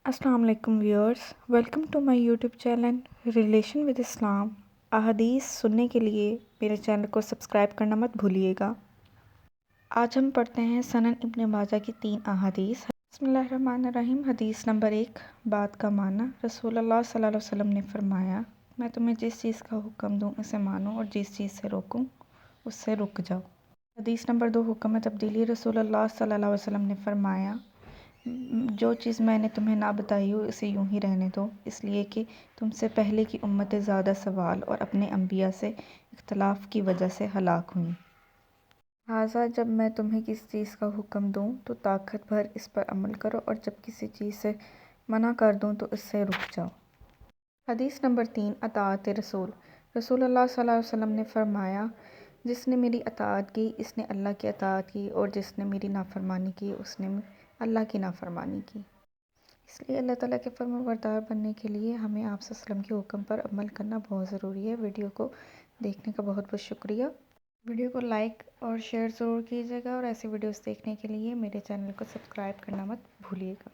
السلام علیکم viewers, welcome to my YouTube channel relation with Islam. احادیث سننے کے لیے میرے چینل کو سبسکرائب کرنا مت بھولیے گا۔ آج ہم پڑھتے ہیں سنن ابن ماجہ کی 3 احادیث۔ بسم اللہ الرحمن الرحیم۔ حدیث نمبر 1، بات کا معنی۔ رسول اللہ صلی اللہ علیہ وسلم نے فرمایا، میں تمہیں جس چیز کا حکم دوں اسے مانو اور جس چیز سے روکوں اس سے رک جاؤ۔ حدیث نمبر 2، حکم تبدیلی۔ رسول اللہ صلی اللہ علیہ وسلم نے فرمایا، جو چیز میں نے تمہیں نہ بتائی ہو اسے یوں ہی رہنے دو، اس لیے کہ تم سے پہلے کی امتیں زیادہ سوال اور اپنے انبیاء سے اختلاف کی وجہ سے ہلاک ہوئیں۔ لہٰذا جب میں تمہیں کسی چیز کا حکم دوں تو طاقت بھر اس پر عمل کرو اور جب کسی چیز سے منع کر دوں تو اس سے رک جاؤ۔ حدیث نمبر 3، اطاعت رسول۔ رسول اللہ صلی اللہ علیہ وسلم نے فرمایا، جس نے میری اطاعت کی اس نے اللہ کی اطاعت کی اور جس نے میری نافرمانی کی اس نے اللہ کی نافرمانی کی۔ اس لیے اللہ تعالیٰ کے فرمان بردار بننے کے لیے ہمیں آپ صلی اللہ علیہ وسلم کے حکم پر عمل کرنا بہت ضروری ہے۔ ویڈیو کو دیکھنے کا بہت بہت شکریہ۔ ویڈیو کو لائک اور شیئر ضرور کیجیے گا اور ایسی ویڈیوز دیکھنے کے لیے میرے چینل کو سبسکرائب کرنا مت بھولیے گا۔